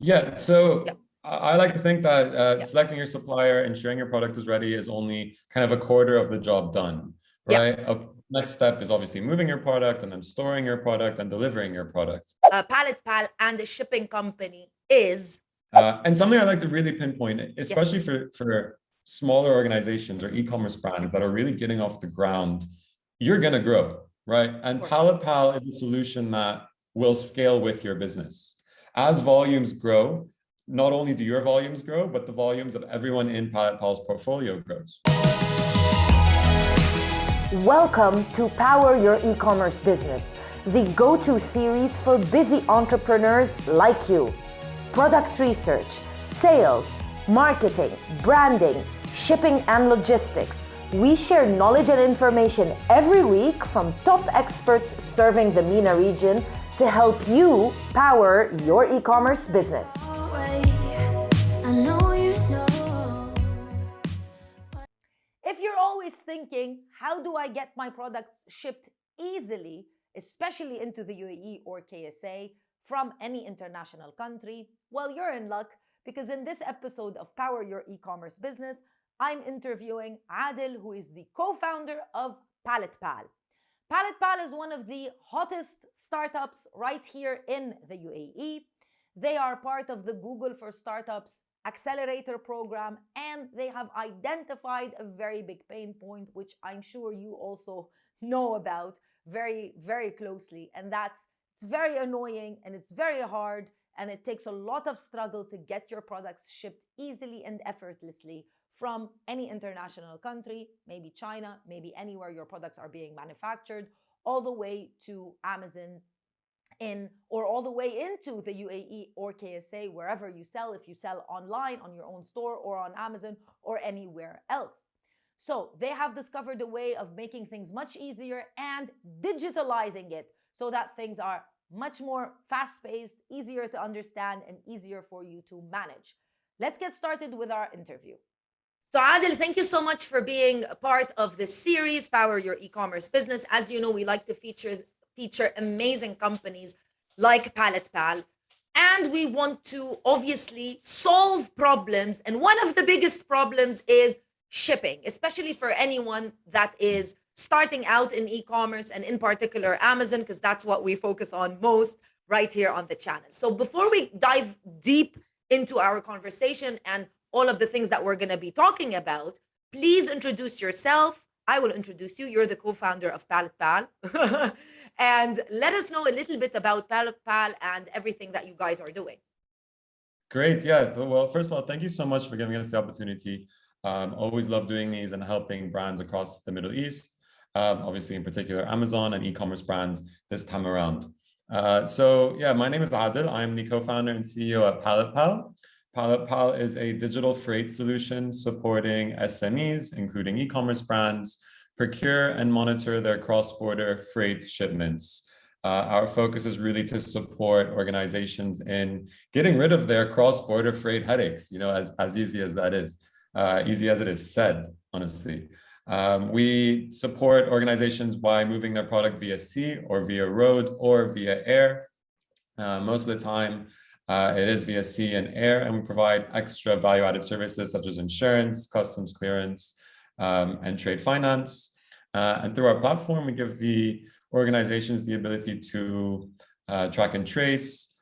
Yeah, so Yeah. I like to think that Yeah. selecting your supplier, ensuring your product is ready is only kind of a quarter of the job done, Yeah. right? Next step is obviously moving your product and then storing your product and delivering your product. Pallet Pal and the shipping company is, And something I like to really pinpoint, yes, especially for smaller organizations or e-commerce brands that are really getting off the ground, you're going to grow, right? of And course. Pallet Pal is a solution that will scale with your business. As volumes grow, not only do your volumes grow, but the volumes of everyone in Pallet Pal's portfolio grows. Welcome to Power Your E-commerce Business, the go-to series for busy entrepreneurs like you. Product research, sales, marketing, branding, shipping and logistics. We share knowledge and information every week from top experts serving the MENA region to help you power your e-commerce business. If you're always thinking, how do I get my products shipped easily, especially into the UAE or KSA from any international country, well, you're in luck, because in this episode of Power Your E-commerce Business, I'm interviewing Adil, who is the co-founder of Pallet Pal. Pallet Pal is one of the hottest startups right here in the UAE. They are part of the Google for Startups accelerator program, and they have identified a very big pain point, which I'm sure you also know about very, very closely. And it's very annoying and it's very hard, and it takes a lot of struggle to get your products shipped easily and effortlessly from any international country, maybe China, maybe anywhere your products are being manufactured, all the way to Amazon or all the way into the UAE or KSA, wherever you sell, if you sell online on your own store or on Amazon or anywhere else. So they have discovered a way of making things much easier and digitalizing it so that things are much more fast-paced, easier to understand, and easier for you to manage. Let's get started with our interview. So Adil, thank you so much for being a part of this series, Power Your E-commerce Business. As you know, we like to feature amazing companies like Pallet Pal, and we want to obviously solve problems. And one of the biggest problems is shipping, especially for anyone that is starting out in e-commerce, and in particular Amazon, because that's what we focus on most right here on the channel. So before we dive deep into our conversation and all of the things that we're going to be talking about, please introduce yourself. I will introduce you. You're the co-founder of Pallet Pal. And let us know a little bit about Pallet Pal and everything that you guys are doing. Great. Yeah. Well, first of all, thank you so much for giving us the opportunity. Always love doing these and helping brands across the Middle East. Obviously, in particular, Amazon and e-commerce brands this time around. So yeah, my name is Adil. I'm the co-founder and CEO at Pallet Pal. Pallet Pal is a digital freight solution supporting SMEs, including e-commerce brands, procure and monitor their cross-border freight shipments. Our focus is really to support organizations in getting rid of their cross-border freight headaches, as easy as that is, easy as it is said, honestly. We support organizations by moving their product via sea or via road or via air. Most of the time, it is via sea and air, and we provide extra value-added services such as insurance, customs clearance, and trade finance. And through our platform, we give the organizations the ability to track and trace,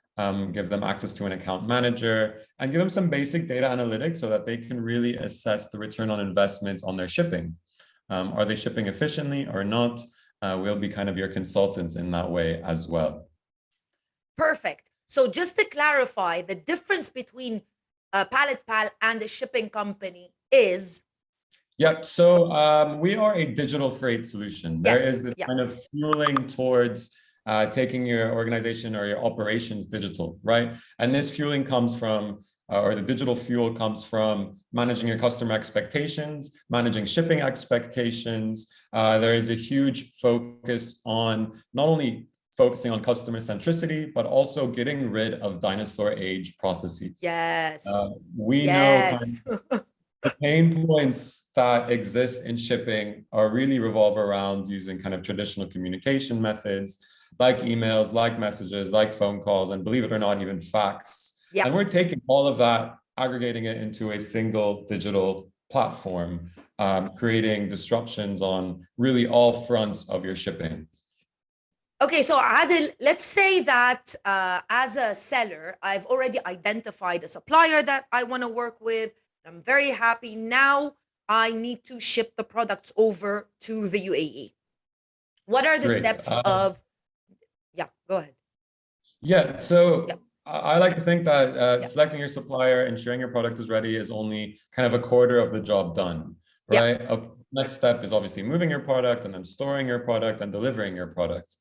give them access to an account manager, and give them some basic data analytics so that they can really assess the return on investment on their shipping. Are they shipping efficiently or not? We'll be kind of your consultants in that way as well. Perfect. So just to clarify, the difference between Pallet Pal and the shipping company is? Yep. So we are a digital freight solution. There is this kind of fueling towards taking your organization or your operations digital, right? And this fueling comes from, or the digital fuel comes from managing your customer expectations, managing shipping expectations. There is a huge focus on not only focusing on customer centricity, but also getting rid of dinosaur age processes. Yes. We know kind of the pain points that exist in shipping are really revolve around using kind of traditional communication methods like emails, like messages, like phone calls, and believe it or not, even fax. Yeah. And we're taking all of that, aggregating it into a single digital platform, creating disruptions on really all fronts of your shipping. Okay, so Adil, let's say that as a seller, I've already identified a supplier that I want to work with. I'm very happy. Now I need to ship the products over to the UAE. What are the Great. steps of, yeah, go ahead. Yeah, so Yeah. I like to think that selecting your supplier, ensuring your product is ready is only kind of a quarter of the job done, right? Next step is obviously moving your product and then storing your product and delivering your product.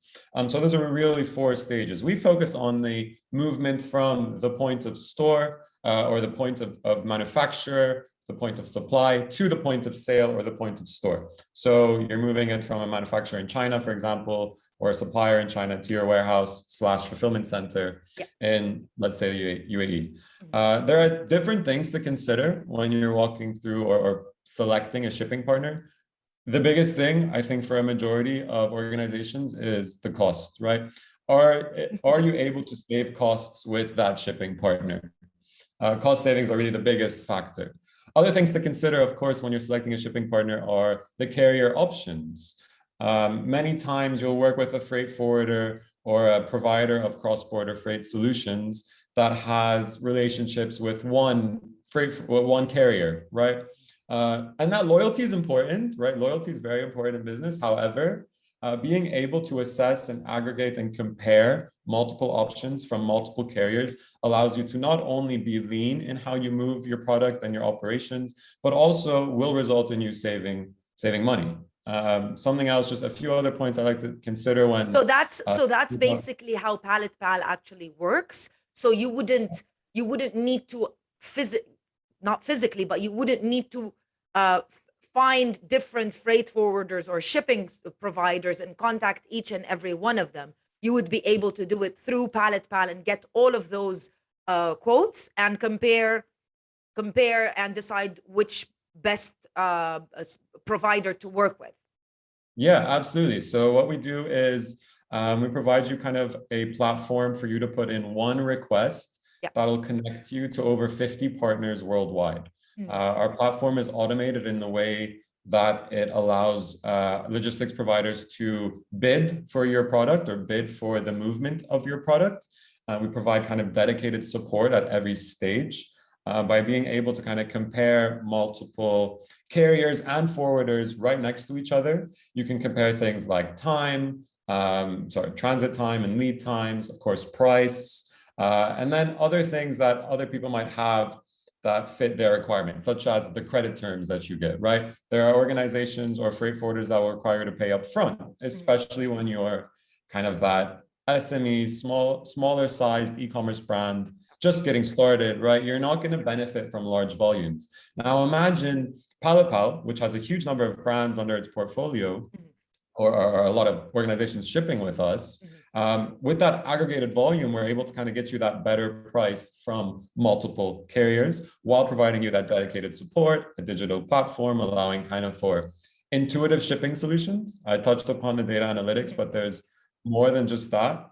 So those are really 4 stages. We focus on the movement from the point of store or the point of manufacturer, the point of supply, to the point of sale or the point of store. So you're moving it from a manufacturer in China, for example, or a supplier in China to your warehouse/fulfillment center in, let's say, UAE. There are different things to consider when you're walking through or selecting a shipping partner. The biggest thing, I think, for a majority of organizations is the cost, right? Are you able to save costs with that shipping partner? Cost savings are really the biggest factor. Other things to consider, of course, when you're selecting a shipping partner are the carrier options. Many times you'll work with a freight forwarder or a provider of cross-border freight solutions that has relationships with one carrier, right? And that loyalty is important, right? Loyalty is very important in business. However, being able to assess and aggregate and compare multiple options from multiple carriers allows you to not only be lean in how you move your product and your operations, but also will result in you saving money. Something else, just a few other points I like to consider when. So that's basically how Pallet Pal actually works. So you wouldn't need to not physically, but you wouldn't need to find different freight forwarders or shipping providers and contact each and every one of them. You would be able to do it through Pallet Pal and get all of those quotes and compare and decide which best provider to work with. Yeah, absolutely. So what we do is we provide you kind of a platform for you to put in one request that'll connect you to over 50 partners worldwide. Our platform is automated in the way that it allows logistics providers to bid for your product or bid for the movement of your product. We provide kind of dedicated support at every stage by being able to kind of compare multiple carriers and forwarders right next to each other. You can compare things like time, transit time and lead times, of course, price, and then other things that other people might have that fit their requirements, such as the credit terms that you get, right? There are organizations or freight forwarders that will require you to pay up front, especially when you're kind of that SME, smaller sized e-commerce brand, just getting started, right? You're not going to benefit from large volumes. Now imagine Pallet Pal, which has a huge number of brands under its portfolio, or a lot of organizations shipping with us. With that aggregated volume, we're able to kind of get you that better price from multiple carriers while providing you that dedicated support, a digital platform, allowing kind of for intuitive shipping solutions. I touched upon the data analytics, but there's more than just that.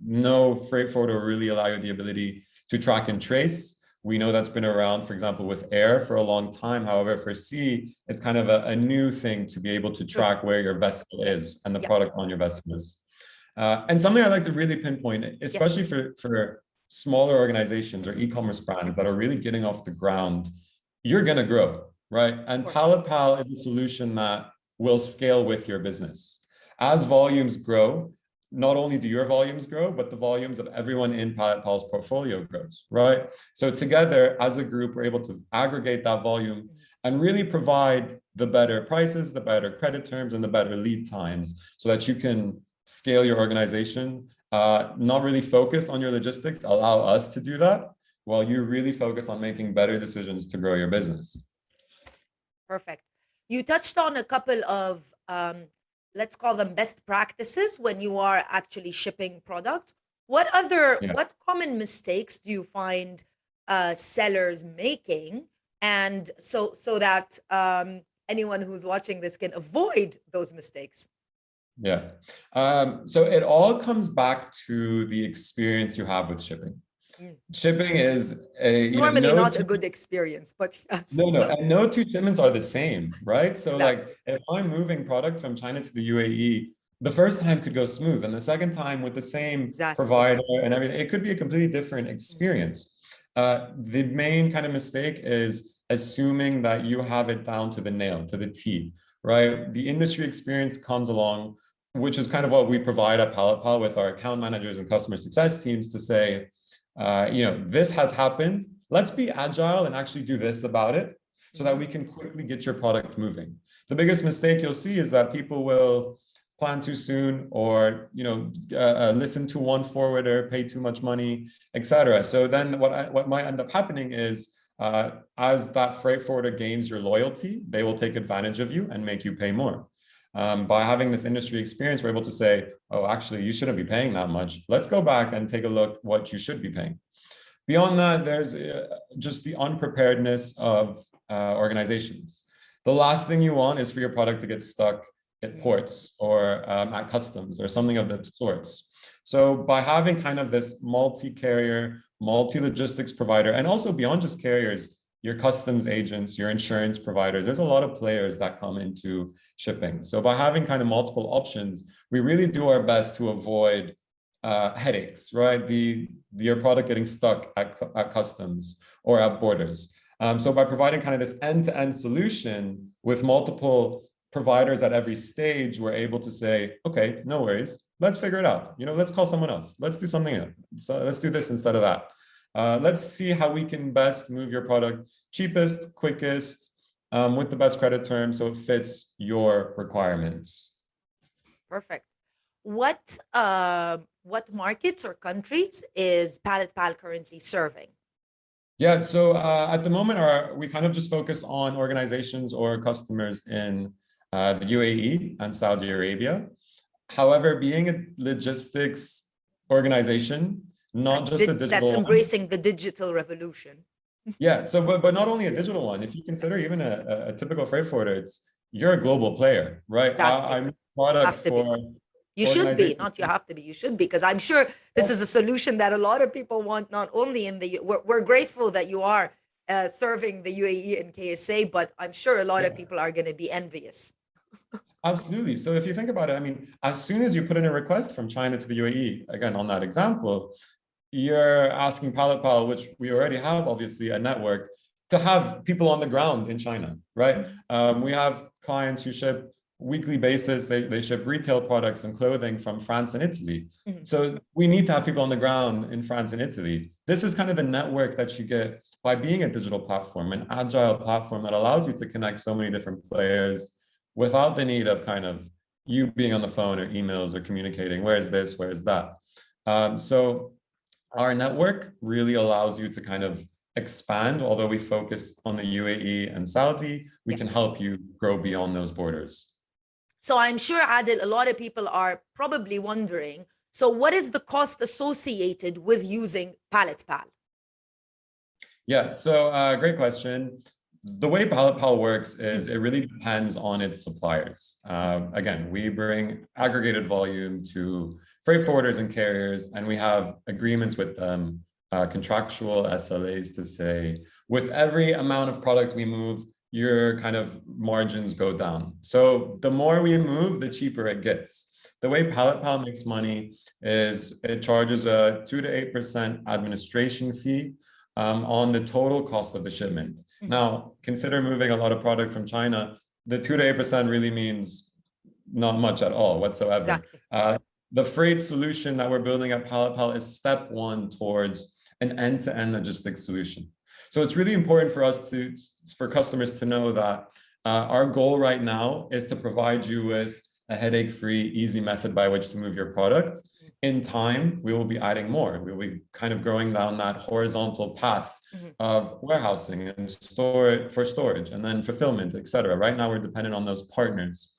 No freight forwarder will really allow you the ability to track and trace. We know that's been around, for example, with air for a long time. However, for sea, it's kind of a new thing to be able to track where your vessel is and the product on your vessel is. And something I like to really pinpoint, especially for smaller organizations or e-commerce brands that are really getting off the ground, you're going to grow, right? And Pallet Pal is a solution that will scale with your business. As volumes grow, not only do your volumes grow, but the volumes of everyone in Pallet Pal's portfolio grows, right? So together, as a group, we're able to aggregate that volume and really provide the better prices, the better credit terms, and the better lead times so that you can scale your organization, not really focus on your logistics, allow us to do that, while you really focus on making better decisions to grow your business. Perfect. You touched on a couple of let's call them best practices when you are actually shipping products. What common mistakes do you find sellers making, and so that anyone who's watching this can avoid those mistakes? Yeah. So it all comes back to the experience you have with shipping. Shipping is It's normally no not a two, good experience, but yes. and no two shipments are the same, right? So Exactly. like if I'm moving product from China to the UAE, the first time could go smooth, and the second time with the same Exactly. provider and everything, it could be a completely different experience. The main kind of mistake is assuming that you have it down to the nail, to the T, right? The industry experience comes along, which is kind of what we provide at Pallet Pal with our account managers and customer success teams to say, this has happened. Let's be agile and actually do this about it so that we can quickly get your product moving. The biggest mistake you'll see is that people will plan too soon, or listen to one forwarder, pay too much money, etc. So then what might end up happening is as that freight forwarder gains your loyalty, they will take advantage of you and make you pay more. By having this industry experience, we're able to say, oh, actually, you shouldn't be paying that much. Let's go back and take a look what you should be paying. Beyond that, there's just the unpreparedness of organizations. The last thing you want is for your product to get stuck at ports or at customs or something of the sorts. So by having kind of this multi-carrier, multi-logistics provider, and also beyond just carriers, your customs agents, your insurance providers, there's a lot of players that come into shipping. So by having kind of multiple options, we really do our best to avoid headaches, right? Your product getting stuck at customs or at borders. So by providing kind of this end-to-end solution with multiple providers at every stage, we're able to say, okay, no worries, let's figure it out. Let's call someone else. Let's do something else. So let's do this instead of that. Let's see how we can best move your product cheapest, quickest, with the best credit terms so it fits your requirements. Perfect. What markets or countries is Pallet Pal currently serving? Yeah, so at the moment, we kind of just focus on organizations or customers in the UAE and Saudi Arabia. However, being a logistics organization, not just a digital that's embracing the digital revolution. Yeah, so but not only a digital one. If you consider even a typical freight forwarder, you're a global player, right? Exactly. I'm product for. You should be, not you have to be. You should be, because I'm sure this is a solution that a lot of people want. Not only in the we're grateful that you are serving the UAE and KSA, but I'm sure a lot of people are going to be envious. Absolutely. So if you think about it, I mean, as soon as you put in a request from China to the UAE, again, on that example, you're asking Pallet Pal, which we already have, obviously, a network, to have people on the ground in China, right? We have clients who ship weekly basis. They ship retail products and clothing from France and Italy. So we need to have people on the ground in France and Italy. This is kind of the network that you get by being a digital platform, an agile platform that allows you to connect so many different players without the need of kind of you being on the phone or emails or communicating, where's this, where's that? So our network really allows you to kind of expand. Although we focus on the UAE and Saudi, we can help you grow beyond those borders. So I'm sure, Adil, a lot of people are probably wondering, so what is the cost associated with using Pallet Pal? Yeah, so great question. The way Pallet Pal works is it really depends on its suppliers. Again, we bring aggregated volume to freight forwarders and carriers, and we have agreements with them, contractual SLAs to say, with every amount of product we move, your kind of margins go down. So the more we move, the cheaper it gets. The way Pallet Pal makes money is it charges a 2 to 8% administration fee on the total cost of the shipment. Now, consider moving a lot of product from China. The 2 to 8% really means not much at all whatsoever. Exactly. The freight solution that we're building at Pallet Pal is step one towards an end-to-end logistics solution. So it's really important for customers to know that our goal right now is to provide you with a headache-free, easy method by which to move your product. In time, we will be adding more. We will be kind of growing down that horizontal path of warehousing and storage, and then fulfillment, et cetera. Right now, we're dependent on those partners.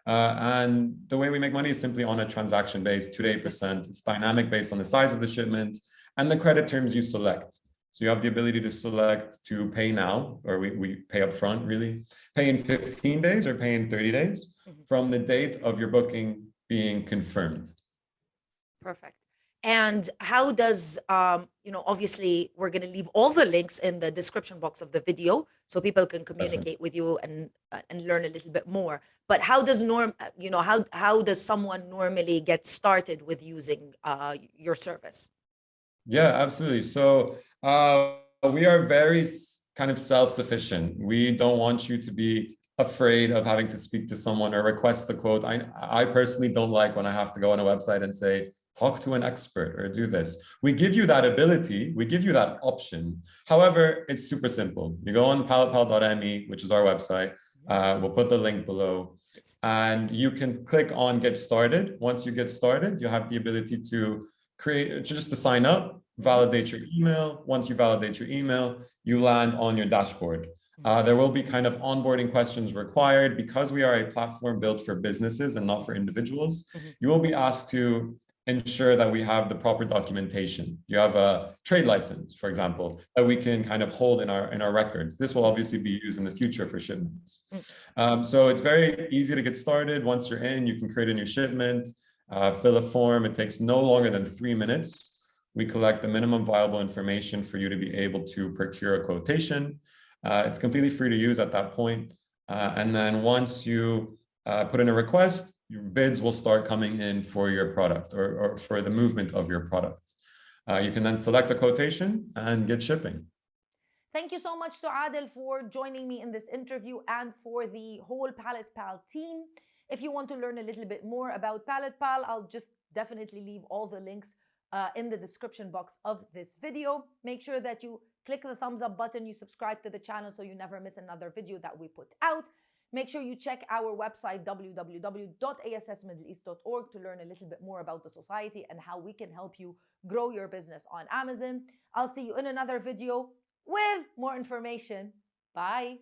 And the way we make money is simply on a transaction base, 2 to 8%. It's dynamic based on the size of the shipment and the credit terms you select. So you have the ability to select to pay now, or we pay up front, really. Pay in 15 days or pay in 30 days from the date of your booking being confirmed. Perfect. And how does, obviously, we're going to leave all the links in the description box of the video so people can communicate with you and learn a little bit more. But how does how does someone normally get started with using your service? Yeah, absolutely. So we are very kind of self-sufficient. We don't want you to be afraid of having to speak to someone or request a quote. I personally don't like when I have to go on a website and say, talk to an expert or do this. We give you that ability, we give you that option. However, it's super simple. You go on palletpal.me, which is our website. We'll put the link below. And you can click on get started. Once you get started, you have the ability to just to sign up, validate your email. Once you validate your email, you land on your dashboard. There will be kind of onboarding questions required because we are a platform built for businesses and not for individuals. You will be asked to ensure that we have the proper documentation. You have a trade license, for example, that we can kind of hold in our records. This will obviously be used in the future for shipments. So it's very easy to get started. Once you're in, you can create a new shipment, fill a form. It takes no longer than 3 minutes. We collect the minimum viable information for you to be able to procure a quotation. It's completely free to use at that point. And then once you put in a request, your bids will start coming in for your product or for the movement of your product. You can then select a quotation and get shipping. Thank you so much to Adil for joining me in this interview and for the whole Pallet Pal team. If you want to learn a little bit more about Pallet Pal, I'll just definitely leave all the links in the description box of this video. Make sure that you click the thumbs up button, you subscribe to the channel so you never miss another video that we put out. Make sure you check our website, www.assmiddleeast.org, to learn a little bit more about the society and how we can help you grow your business on Amazon. I'll see you in another video with more information. Bye.